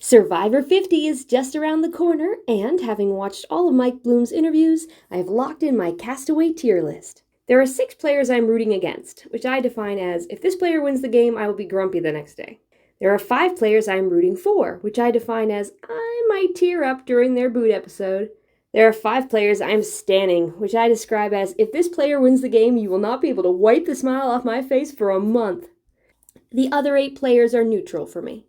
Survivor 50 is just around the corner, and having watched all of Mike Bloom's interviews, I have locked in my Castaway tier list. There are 6 players I'm rooting against, which I define as, if this player wins the game, I will be grumpy the next day. There are 5 players I'm rooting for, which I define as, I might tear up during their boot episode. There are 5 players I'm standing, which I describe as, if this player wins the game, you will not be able to wipe the smile off my face for a month. The other 8 players are neutral for me.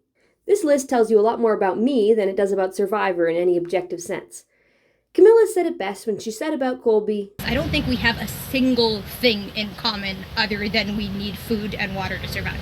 This list tells you a lot more about me than it does about Survivor in any objective sense. Camilla said it best when she said about Colby, I don't think we have a single thing in common other than we need food and water to survive.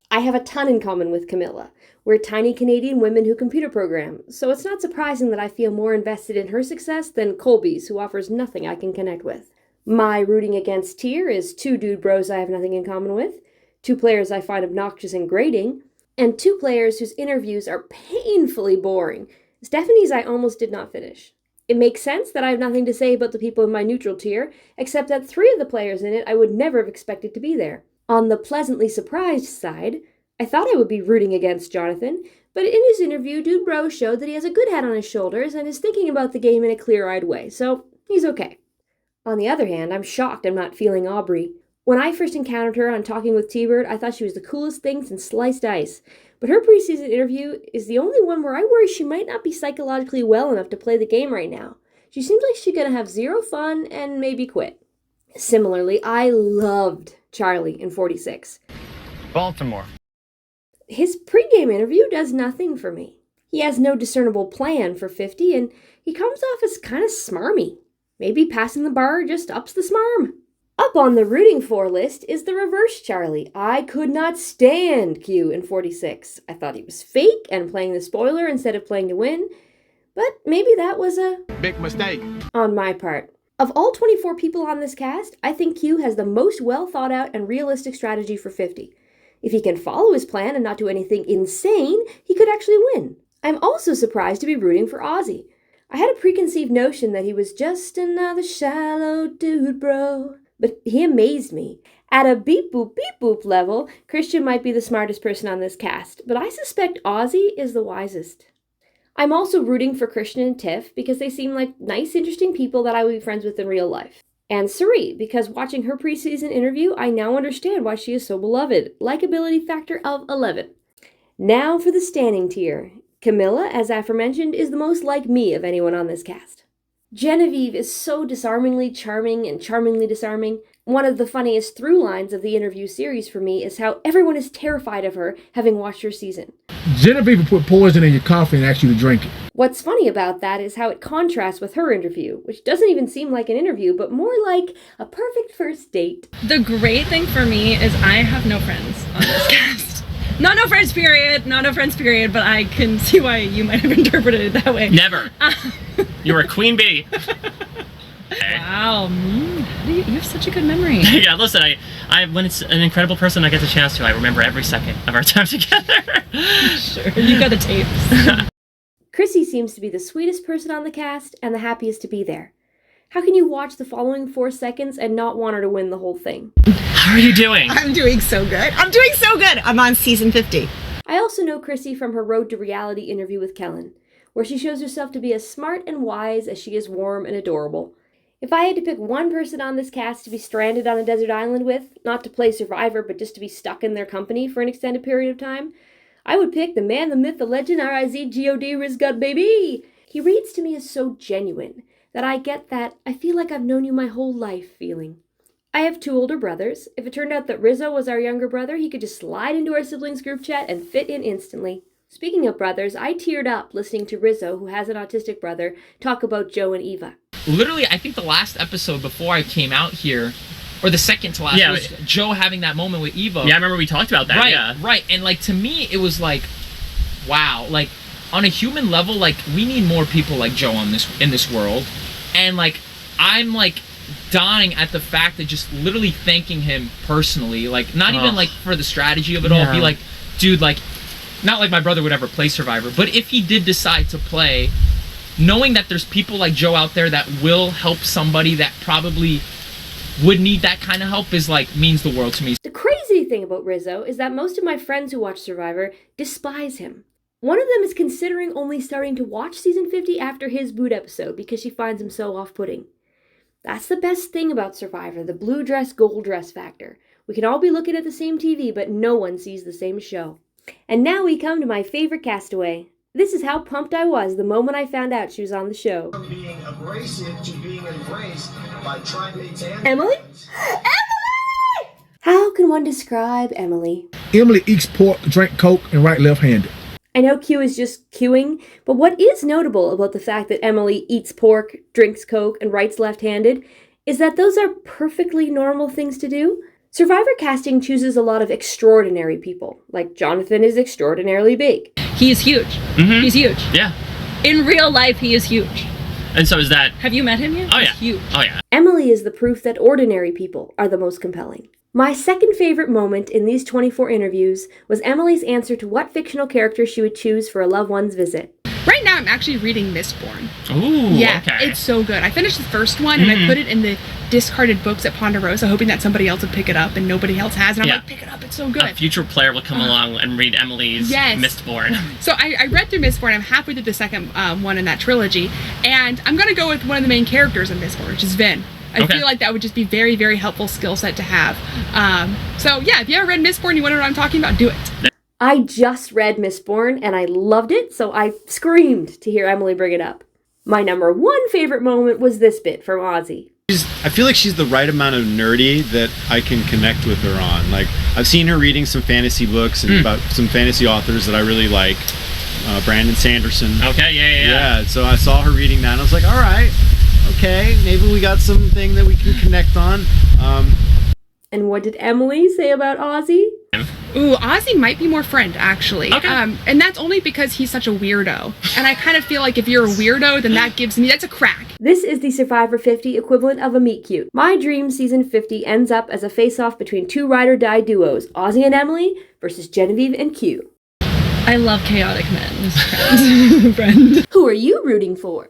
I have a ton in common with Camilla. We're tiny Canadian women who computer program, so it's not surprising that I feel more invested in her success than Colby's, who offers nothing I can connect with. My rooting against tier is 2 dude bros I have nothing in common with, 2 players I find obnoxious and grating, and 2 players whose interviews are painfully boring. Stephanie's I almost did not finish. It makes sense that I have nothing to say about the people in my neutral tier, except that 3 of the players in it I would never have expected to be there. On the pleasantly surprised side, I thought I would be rooting against Jonathan, but in his interview, Dude Bro showed that he has a good head on his shoulders and is thinking about the game in a clear-eyed way, so he's okay. On the other hand, I'm shocked I'm not feeling Aubrey. When I first encountered her on Talking with T-Bird, I thought she was the coolest thing since sliced ice. But her preseason interview is the only one where I worry she might not be psychologically well enough to play the game right now. She seems like she's gonna have 0 fun and maybe quit. Similarly, I loved Charlie in 46. Baltimore. His pregame interview does nothing for me. He has no discernible plan for 50, and he comes off as kind of smarmy. Maybe passing the bar just ups the smarm. Up on the rooting for list is the reverse Charlie. I could not stand Q in 46. I thought he was fake and playing the spoiler instead of playing to win, but maybe that was a big mistake on my part. Of all 24 people on this cast, I think Q has the most well thought out and realistic strategy for 50. If he can follow his plan and not do anything insane, he could actually win. I'm also surprised to be rooting for Ozzy. I had a preconceived notion that he was just another shallow dude bro, but he amazed me. At a beep boop level, Christian might be the smartest person on this cast, but I suspect Ozzy is the wisest. I'm also rooting for Christian and Tiff because they seem like nice, interesting people that I would be friends with in real life. And Sari, because watching her preseason interview, I now understand why she is so beloved. Likeability factor of 11. Now for the standing tier. Camilla, as aforementioned, is the most like me of anyone on this cast. Genevieve is so disarmingly charming and charmingly disarming. One of the funniest through lines of the interview series for me is how everyone is terrified of her, having watched her season. Genevieve will put poison in your coffee and ask you to drink it. What's funny about that is how it contrasts with her interview, which doesn't even seem like an interview, but more like a perfect first date. The great thing for me is I have no friends on this cast. Not no friends period, but I can see why you might have interpreted it that way. Never. You were a queen bee. Wow, you have such a good memory. Yeah, listen, I when it's an incredible person I get the chance to, I remember every second of our time together. Sure, you got the tapes. Chrissy seems to be the sweetest person on the cast and the happiest to be there. How can you watch the following 4 seconds and not want her to win the whole thing? How are you doing? I'm doing so good. I'm on season 50. I also know Chrissy from her Road to Reality interview with Kellen, where she shows herself to be as smart and wise as she is warm and adorable. If I had to pick one person on this cast to be stranded on a desert island with, not to play Survivor, but just to be stuck in their company for an extended period of time, I would pick the man, the myth, the legend, R-I-Z-G-O-D, Rizgut, baby! He reads to me as so genuine that I get that I feel like I've known you my whole life feeling. I have 2 older brothers. If it turned out that Rizzo was our younger brother, he could just slide into our siblings group chat and fit in instantly. Speaking of brothers, I teared up listening to Rizzo, who has an autistic brother, talk about Joe and Eva. Literally, I think the last episode before I came out here, or the second to last, was Joe having that moment with Eva. Yeah, I remember we talked about that, right, Right, and like, to me, it was like, wow, like, on a human level, like, we need more people like Joe in this world, and like, I'm like, dying at the fact that just literally thanking him personally, like, not even like for the strategy of it all, be like, dude, like, not like my brother would ever play Survivor, but if he did decide to play, knowing that there's people like Joe out there that will help somebody that probably would need that kind of help is like, means the world to me. The crazy thing about Rizzo is that most of my friends who watch Survivor despise him. One of them is considering only starting to watch season 50 after his boot episode because she finds him so off-putting. That's the best thing about Survivor, the blue dress, gold dress factor. We can all be looking at the same TV, but no one sees the same show. And now we come to my favorite Castaway. This is how pumped I was the moment I found out she was on the show. From being abrasive to being embraced by trimates and Emily? Emily! How can one describe Emily? Emily eats pork, drink Coke, and write left-handed. I know Q is just queuing, but what is notable about the fact that Emily eats pork, drinks Coke, and writes left-handed is that those are perfectly normal things to do. Survivor casting chooses a lot of extraordinary people, like Jonathan is extraordinarily big. He is huge. Mm-hmm. He's huge. Yeah. In real life, he is huge. And so is that. Have you met him yet? Oh, He's yeah. huge. Oh, yeah. Emily is the proof that ordinary people are the most compelling. My second favorite moment in these 24 interviews was Emily's answer to what fictional character she would choose for a loved one's visit. Right now, I'm actually reading Mistborn. Ooh, Yeah, okay. it's so good. I finished the first one, and I put it in the discarded books at Ponderosa, hoping that somebody else would pick it up, and nobody else has. And I'm like, pick it up, it's so good. A future player will come along and read Emily's Mistborn. So I read through Mistborn. I'm halfway through the second one in that trilogy, and I'm going to go with one of the main characters in Mistborn, which is Vin. I feel like that would just be very, very helpful skill set to have. So yeah, if you ever read Mistborn and you wonder what I'm talking about, do it. I just read Mistborn and I loved it, so I screamed to hear Emily bring it up. My number one favorite moment was this bit from Ozzy. I feel like she's the right amount of nerdy that I can connect with her on. Like, I've seen her reading some fantasy books and about some fantasy authors that I really like. Brandon Sanderson. Okay, yeah. So I saw her reading that and I was like, all right, okay, maybe we got something that we can connect on. And what did Emily say about Ozzy? Ooh, Ozzy might be more friend, actually. Okay. And that's only because he's such a weirdo. And I kind of feel like if you're a weirdo, then that's a crack. This is the Survivor 50 equivalent of a meet cute. My dream season 50 ends up as a face-off between two ride or die duos, Ozzy and Emily versus Genevieve and Q. I love chaotic men, friend. Who are you rooting for?